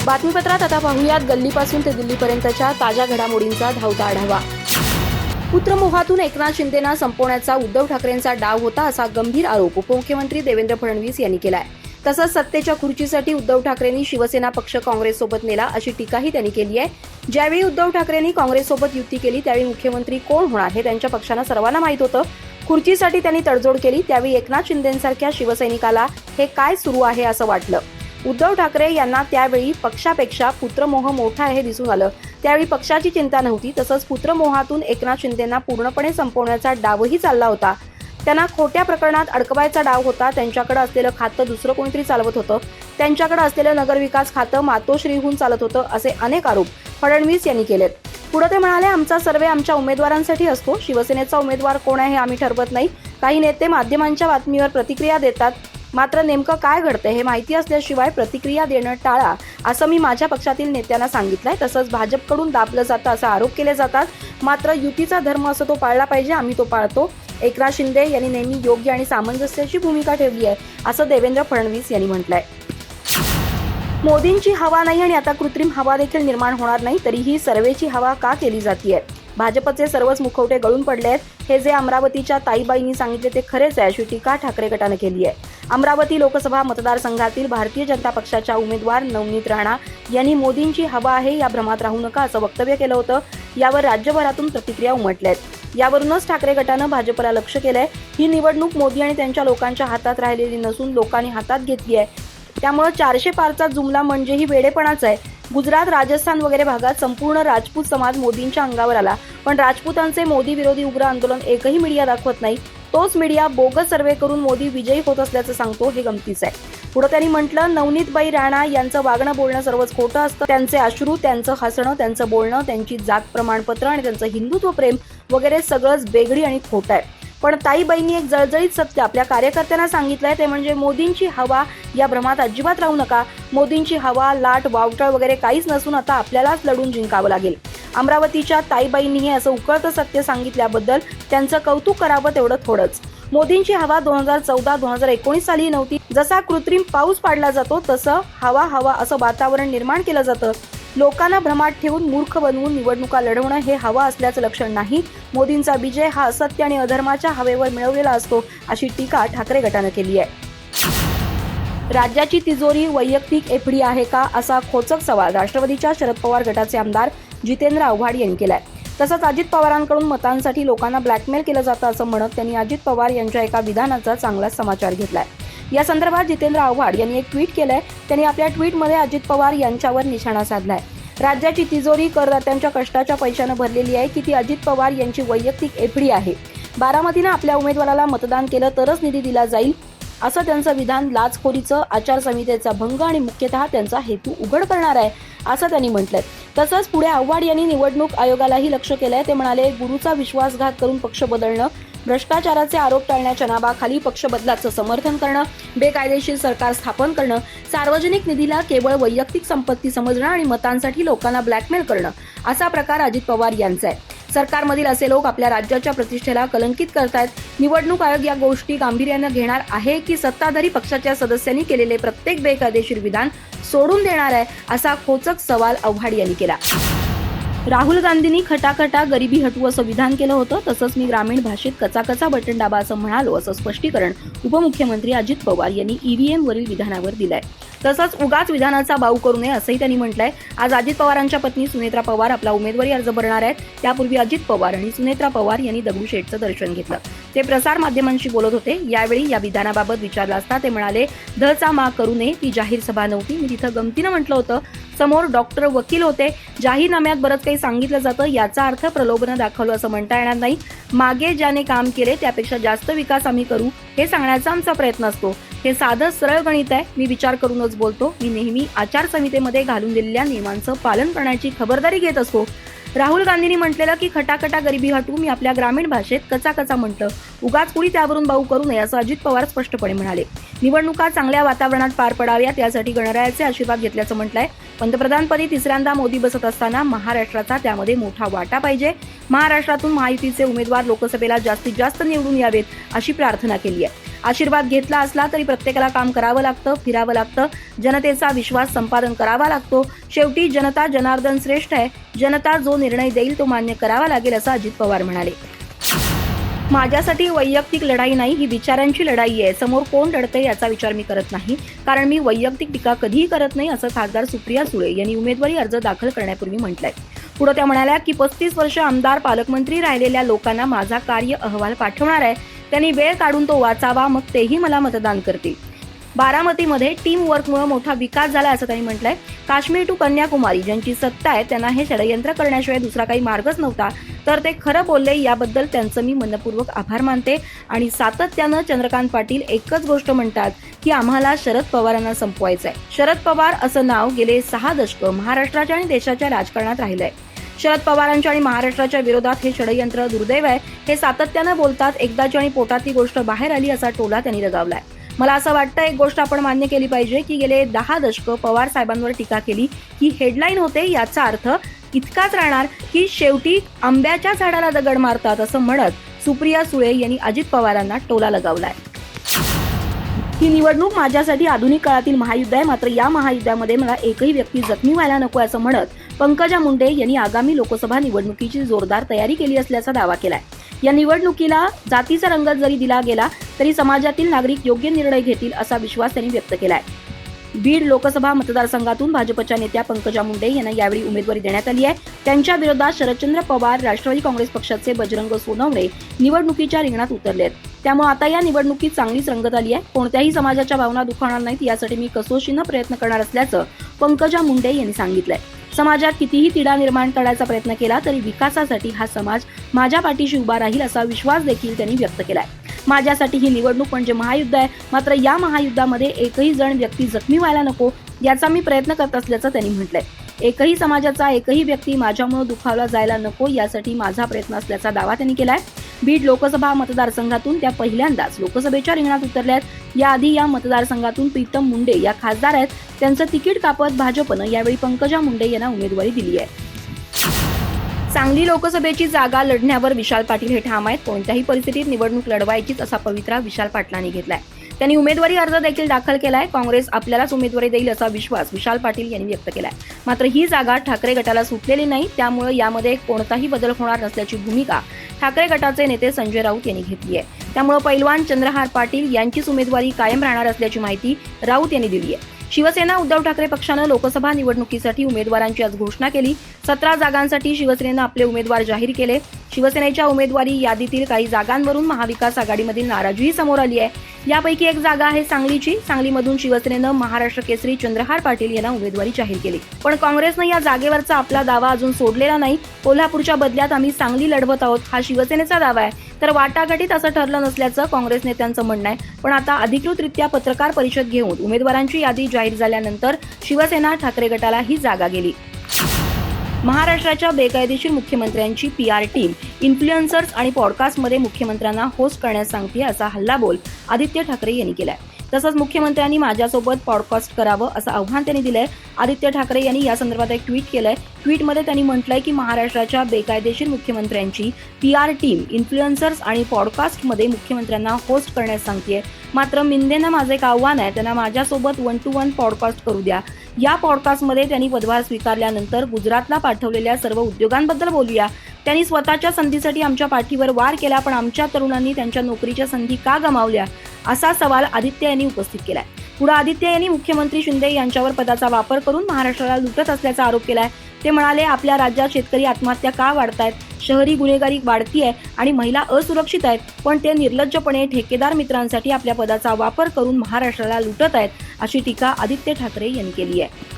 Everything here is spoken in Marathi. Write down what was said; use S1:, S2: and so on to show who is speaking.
S1: बातमीपत्रात आता पाहूयात गल्लीपासून ते दिल्लीपर्यंतच्या ताज्या घडामोडींचा धावता आढावा. पुत्रमोहातून एकनाथ शिंदेना संपवण्याचा उद्धव ठाकरेंचा डाव होता असा गंभीर आरोप उपमुख्यमंत्री देवेंद्र फडणवीस यांनी केलाय. तसंच सत्तेच्या खुर्चीसाठी उद्धव ठाकरेंनी शिवसेना पक्ष काँग्रेससोबत नेला अशी टीकाही त्यांनी केली आहे. ज्यावेळी उद्धव ठाकरेंनी काँग्रेससोबत युती केली त्यावेळी मुख्यमंत्री कोण होणार हे त्यांच्या पक्षानं सर्वांना माहीत होतं. खुर्चीसाठी त्यांनी तडजोड केली त्यावेळी एकनाथ शिंदेंसारख्या शिवसैनिकाला हे काय सुरू आहे असं वाटलं. उद्धव ठाकरे यांना त्यावेळी पक्षापेक्षा पुत्रमोह मोठा आहे हे दिसून आलं. त्यावेळी पक्षाची चिंता नव्हती. तसंच पुत्रमोहातून एकनाथ शिंदेंना पूर्णपणे संपवण्याचा डावही चालला होता. त्यांना खोट्या प्रकरणात अडकवायचा डाव होता. त्यांच्याकडे असलेलं खातं दुसरं कोणीतरी चालवत होतं. त्यांच्याकडे असलेलं नगरविकास खातं मातोश्रीहून चालत होतं असे अनेक आरोप फडणवीस यांनी केलेत. पुढे ते म्हणाले, आमचा सर्वे आमच्या उमेदवारांसाठी असतो. शिवसेनेचा उमेदवार कोण आहे हे आम्ही ठरवत नाही. काही नेते माध्यमांच्या बातमीवर प्रतिक्रिया देतात. मात्र नेमकं काय घडतंय हे माहिती असल्याशिवाय प्रतिक्रिया देणं टाळा असं मी माझ्या पक्षातील नेत्यांना सांगितलंय. तसंच भाजपकडून दाबलं जातं असा आरोप केले जातात. मात्र युतीचा धर्म असं तो पाळला पाहिजे, आम्ही तो पाळतो. एकनाथ शिंदे यांनी नेहमी योग्य आणि सामंजस्याची भूमिका ठेवली आहे असं देवेंद्र फडणवीस यांनी म्हटलंय. मोदींची हवा नाही आणि आता कृत्रिम हवा देखील निर्माण होणार नाही तरीही सर्वेची हवा का केली जातीये. भाजपचे सर्वच मुखवटे गळून पडले आहेत. हे जे अमरावतीच्या ताईबाईंनी सांगितले ते खरेच आहे अशी टीका ठाकरे गटानं केली आहे. अमरावती लोकसभा मतदारसंघातील भारतीय जनता पक्षाच्या उमेदवार नवनीत राणा यांनी मोदींची हवा आहे या भ्रमात राहू नका असं वक्तव्य केलं होतं. यावर राज्यभरातून प्रतिक्रिया उमटल्या आहेत. यावरूनच ठाकरे गटानं भाजपला लक्ष केलंय. ही निवडणूक मोदी आणि त्यांच्या लोकांच्या हातात राहिलेली नसून लोकांनी हातात घेतली आहे. त्यामुळे 400 पारचा जुमला म्हणजेही वेडेपणाच आहे. गुजरात, राजस्थान वगैरे भागात संपूर्ण राजपूत समाज मोदींच्या अंगावर आला. पण राजपूतांचे मोदी विरोधी उग्र आंदोलन एकही मीडिया दाखवत नाही. तोच मीडिया बोगस सर्वे करून मोदी विजयी होत असल्याचं सांगतो. हे गमतीच आहे. पुढे त्यांनी म्हटलं, नवनीतबाई राणा यांचं वागणं बोलणं सर्वच खोटं असतं. त्यांचे अश्रू, त्यांचं हसणं, त्यांचं बोलणं, त्यांची जात प्रमाणपत्र आणि त्यांचं हिंदुत्व प्रेम वगैरे सगळंच बेगडी आणि खोटं आहे. पण ताईबाईंनी एक जळजळीत सत्य आपल्या कार्यकर्त्यांना सांगितलंय ते म्हणजे मोदींची हवा या भ्रमात अजिबात राहू नका. मोदींची हवा, लाट, वावटळ वगैरे काहीच नसून आता आपल्यालाच लढून जिंकावं लागेल. अमरावतीच्या ताईबाईंनीही असं उकळतं सत्य सांगितल्याबद्दल त्यांचं कौतुक करावं तेवढं थोडंच. मोदींची हवा 2014-2019 साली नव्हती. जसा कृत्रिम पाऊस पाडला जातो तसं हवा असं वातावरण निर्माण केलं जातं. लोकांना भ्रमात ठेवून मूर्ख बनवून निवडणुका लढवणं हे हवा असल्याचं लक्षण नाही. मोदींचा विजय हा असत्य आणि अधर्माच्या हवेवर मिळवलेला असतो अशी टीका ठाकरे गटानं केली आहे. राज्याची तिजोरी वैयक्तिक एफडी आहे का असा खोचक सवाल राष्ट्रवादीच्या शरद पवार गटाचे आमदार जितेंद्र आव्हाड यांनी केलाय. तसंच अजित पवारांकडून मतांसाठी लोकांना ब्लॅकमेल केलं जातं असं म्हणत त्यांनी अजित पवार यांच्या एका विधानाचा चांगलाच समाचार घेतलाय. या संदर्भात जितेंद्र आव्हाड यांनी एक ट्विट केलंय. त्यांनी आपल्या ट्विटमध्ये अजित पवार यांच्यावर निशाणा साधलाय. राज्याची तिजोरी करदात्यांच्या कष्टाच्या पैशानं भरलेली आहे की ती अजित पवार यांची वैयक्तिक एफडी आहे. बारामतीनं आपल्या उमेदवाराला मतदान केलं तरच निधी दिला जाईल असं त्यांचं विधान लाचखोरीचं, आचारसंहितेचा भंग आणि मुख्यतः त्यांचा हेतू उघड करणार आहे असं त्यांनी म्हटलंय. तसंच पुढे आव्हाड यांनी निवडणूक आयोगालाही लक्ष केलंय. ते म्हणाले, गुरूचा विश्वासघात करून पक्ष बदलणं, भ्रष्टाचाराचे आरोप टाळण्याच्या नावाखाली पक्ष बदलाचं समर्थन करणं, बेकायदेशीर सरकार स्थापन करणं, सार्वजनिक निधीला केवळ वैयक्तिक संपत्ती समजणं आणि मतांसाठी लोकांना ब्लॅकमेल करणं असा प्रकार अजित पवार यांचा आहे. सरकारमधील असे लोक आपल्या राज्याच्या प्रतिष्ठेला कलंकित करतायत. निवडणूक आयोग या गोष्टी गांभीर्यानं घेणार आहे की सत्ताधारी पक्षाच्या सदस्यांनी केलेले प्रत्येक बेकायदेशीर विधान सोडून देणार आहे असा खोचक सवाल आव्हाड यांनी केला. राहुल गांधींनी खटाखटा गरिबी हटवू असं विधान केलं होतं. तसंच मी ग्रामीण भाषेत कचाकचा बटन दाबा असं म्हणालो असं स्पष्टीकरण उपमुख्यमंत्री अजित पवार यांनी ईव्हीएम वरील विधानावर दिलंय. तसंच उगाच विधानाचा बाऊ करू नये असंही त्यांनी म्हटलंय. आज अजित पवारांच्या पत्नी सुनेत्रा पवार आपला उमेदवारी अर्ज भरणार आहेत. त्यापूर्वी अजित पवार आणि सुनेत्रा पवार यांनी दगडूशेठचं दर्शन घेतलं. ते प्रसार माध्यमांशी बोलत होते. यावेळी या विधानाबाबत विचारलं असता ते म्हणाले, धचा मा करू नये, ती जाहीर सभा नव्हती. मी तिथं गमतीनं म्हटलं होतं. समोर डॉक्टर, वकील होते. जाहीरनाम्यात बरंच काही सांगितलं जातं. याचा अर्थ प्रलोभनं दाखवलं असं म्हणता येणार नाही. मागे ज्याने काम केले त्यापेक्षा जास्त विकास आम्ही करू हे सांगण्याचा आमचा प्रयत्न असतो. हे साधं सरळ गणित आहे. मी विचार करूनच बोलतो. मी नेहमी आचारसंहितेमध्ये घालून दिलेल्या नियमांचं पालन करण्याची खबरदारी घेत असतो. राहुल गांधींनी म्हटलेलं की खटाखटा गरिबी हटवू, मी आपल्या ग्रामीण भाषेत कचाकचा म्हटलं. उगाच कुणी त्यावरून बाऊ करू नये असं अजित पवार स्पष्टपणे म्हणाले. निवडणुका चांगल्या वातावरणात पार पडाव्यात यासाठी गणरायाचे आशीर्वाद घेतल्याचं म्हटलंय. पंतप्रधानपदी तिसऱ्यांदा मोदी बसत असताना महाराष्ट्राचा त्यामध्ये मोठा वाटा पाहिजे. महाराष्ट्रातून महायुतीचे उमेदवार लोकसभेला जास्तीत जास्त निवडून यावेत अशी प्रार्थना केली आहे. आशीर्वाद घेतला असला तरी प्रत्येकाला काम करावं लागतं, फिरावं लागतं, जनतेचा विश्वास संपादन करावा लागतो. शेवटी जनता जनार्दन श्रेष्ठ आहे. जनता जो निर्णय देईल तो मान्य करावा लागेल असं अजित पवार म्हणाले. माझ्यासाठी वैयक्तिक लढाई नाही, ही विचारांची लढाई आहे. समोर कोण लढते याचा विचार मी करत नाही, कारण मी वैयक्तिक टीका कधीही करत नाही असं खासदार सुप्रिया सुळे यांनी उमेदवारी अर्ज दाखल करण्यापूर्वी म्हटलंय. पुढे त्या म्हणाल्या की 35 वर्ष आमदार पालकमंत्री राहिलेल्या लोकांना माझा कार्य अहवाल पाठवणार आहे. त्यांनी वेळ काढून तो वाचावा, मग तेही मला मतदान करतील. बारामतीमध्ये टीम वर्कमुळे मोठा विकास झाला असं त्यांनी म्हटलंय. काश्मीर टू कन्याकुमारी ज्यांची सत्ता आहे त्यांना हे षडयंत्र करण्याशिवाय दुसरा काही मार्गच नव्हता, तर ते खरं बोलले. याबद्दल त्यांचं मी मनपूर्वक आभार मानते. आणि सातत्यानं चंद्रकांत पाटील एकच गोष्ट म्हणतात की आम्हाला शरद पवारांना संपवायचंय. शरद पवार असं नाव गेले 6 दशकं महाराष्ट्राच्या आणि देशाच्या राजकारणात राहिलंय. शरद पवारांच्या आणि महाराष्ट्राच्या विरोधात हे षडयंत्र दुर्दैव आहे, हे सातत्यानं बोलतात. एकदाची आणि पोटातली गोष्ट बाहेर आली असा टोला त्यांनी लगावलाय. मला असं वाटतं एक गोष्ट आपण मान्य केली पाहिजे की गेले 10 दशकं पवार साहेबांवर टीका केली ही हेडलाईन होते. याचा अर्थ इतकाच राहणार की शेवटी आंब्याच्या झाडाला दगड मारतात असं म्हणत सुप्रिया सुळे यांनी अजित पवारांना टोला लगावलाय. ही निवडणूक माझ्यासाठी आधुनिक काळातील महायुद्ध आहे, मात्र या महायुद्धामध्ये मला एकही व्यक्ती जखमी व्हायला नको असं म्हणत पंकजा मुंडे यांनी आगामी लोकसभा निवडणुकीची जोरदार तयारी केली असल्याचा दावा केलाय. या निवडणुकीला जातीचा रंग जरी दिला गेला तरी समाजातील नागरिक योग्य निर्णय घेतील असा विश्वास त्यांनी व्यक्त केलाय. बीड लोकसभा मतदारसंघातून भाजपच्या नेत्या पंकजा मुंडे यांना यावेळी उमेदवारी देण्यात आली आहे. त्यांच्या विरोधात शरदचंद्र पवार, राष्ट्रवादी काँग्रेस पक्षाचे बजरंग सोनवणे निवडणुकीच्या रिंगणात उतरले आहेत. त्यामुळे आता या निवडणुकीत चांगलीच रंगत आली आहे. कोणत्याही समाजाच्या भावना दुखावणार नाहीत यासाठी मी कसोशीनं प्रयत्न करणार असल्याचं पंकजा मुंडे यांनी सांगितलंय. समाजात कितीही तिढा निर्माण करण्याचा प्रयत्न केला तरी विकासासाठी हा समाज माझ्या पाठीशी उभा राहील असा विश्वास देखील त्यांनी व्यक्त केलाय. माझ्यासाठी ही निवडणूक म्हणजे महायुद्ध आहे, मात्र या महायुद्धामध्ये एकही जण व्यक्ती जखमी व्हायला नको याचा मी प्रयत्न करत असल्याचं त्यांनी म्हटलंय. एकही समाजाचा एकही व्यक्ती माझ्यामुळे दुखावला जायला नको यासाठी माझा प्रयत्न असल्याचा दावा त्यांनी केलाय. बीड लोकसभा मतदारसंघातून त्या पहिल्यांदाच लोकसभेच्या रिंगणात उतरल्या आहेत. याआधी या मतदारसंघातून प्रीतम मुंडे या खासदार आहेत. त्यांचं तिकीट कापत भाजपनं यावेळी पंकजा मुंडे यांना उमेदवारी दिली आहे. सांगली लोकसभेची जागा लढण्यावर विशाल पाटील हे ठाम आहेत. कोणत्याही परिस्थितीत निवडणूक लढवायचीच असा पवित्रा विशाल पाटलांनी घेतलाय. त्यांनी उमेदवारी अर्ज देखील दाखल केलाय. काँग्रेस आपल्यालाच उमेदवारी देईल असा विश्वास विशाल पाटील यांनी व्यक्त केलाय. मात्र ही जागा ठाकरे गटाला सुटलेली नाही, त्यामुळे यामध्ये कोणताही बदल होणार नसल्याची भूमिका ठाकरे गटाचे नेते संजय राऊत यांनी घेतली आहे. त्यामुळे पैलवान चंद्रहार पाटील यांचीच उमेदवारी कायम राहणार असल्याची माहिती राऊत यांनी दिली आहे. शिवसेना उद्धव ठाकरे पक्षानं लोकसभा निवडणुकीसाठी उमेदवारांची आज घोषणा केली. 17 जागांसाठी शिवसेनेनं आपले उमेदवार जाहीर केले. शिवसेनेच्या उमेदवारी यादीतील काही जागांवरून महाविकास आघाडीमधील नाराजीही समोर आली आहे. यापैकी एक जागा आहे सांगलीची. सांगलीमधून शिवसेनेनं महाराष्ट्र केसरी चंद्रहार पाटील यांना उमेदवारी जाहीर केली, पण काँग्रेसनं या जागेवरचा आपला दावा अजून सोडलेला नाही. कोल्हापूरच्या बदल्यात आम्ही सांगली लढवत आहोत हा शिवसेनेचा दावा आहे, तर वाटाघाटीत असं ठरलं नसल्याचं काँग्रेस नेत्यांचं म्हणणं आहे. पण आता अधिकृतरित्या पत्रकार परिषद घेऊन उमेदवारांची यादी जाहीर झाल्यानंतर शिवसेना ठाकरे गटाला ही जागा गेली. महाराष्ट्राच्या बेकायदेशीर मुख्यमंत्र्यांची PR टीम इन्फ्लुएन्सर्स आणि पॉडकास्टमध्ये मुख्यमंत्र्यांना होस्ट करण्यास सांगते असा हल्लाबोल आदित्य ठाकरे यांनी केलाय. तसंच मुख्यमंत्र्यांनी माझ्यासोबत पॉडकास्ट करावं असं आव्हान त्यांनी दिलंय. आदित्य ठाकरे यांनी या संदर्भात एक ट्विट केलंय. ट्विटमध्ये त्यांनी म्हटलंय की महाराष्ट्राच्या बेकायदेशीर मुख्यमंत्र्यांची PR टीम इन्फ्लुएन्सर्स आणि पॉडकास्टमध्ये मुख्यमंत्र्यांना होस्ट करण्यास सांगतेय. मात्र मिंदेंना माझं एक आव्हान आहे, त्यांना माझ्यासोबत 1 to 1 पॉडकास्ट करू द्या. या पॉडकास्टमध्ये त्यांनी पदभार स्वीकारल्यानंतर गुजरातला पाठवलेल्या सर्व उद्योगांबद्दल बोलूया. त्यांनी स्वतःच्या संधीसाठी आमच्या पाठीवर वार केला, पण आमच्या तरुणांनी त्यांच्या नोकरीच्या संधी का गमावल्या असा सवाल आदित्य यांनी उपस्थित केलाय. पुढे आदित्य यांनी मुख्यमंत्री शिंदे यांच्यावर पदाचा वापर करून महाराष्ट्राला लुटत असल्याचा आरोप केलाय. ते म्हणाले, आपल्या राज्यात शेतकरी आत्महत्या का वाढतायत, शहरी गुन्हेगारी वाढतीये आणि महिला असुरक्षित आहेत, पण ते निर्लज्जपणे ठेकेदार मित्रांसाठी आपल्या पदाचा वापर करून महाराष्ट्राला लुटत आहेत अशी टीका आदित्य ठाकरे यांनी केली आहे.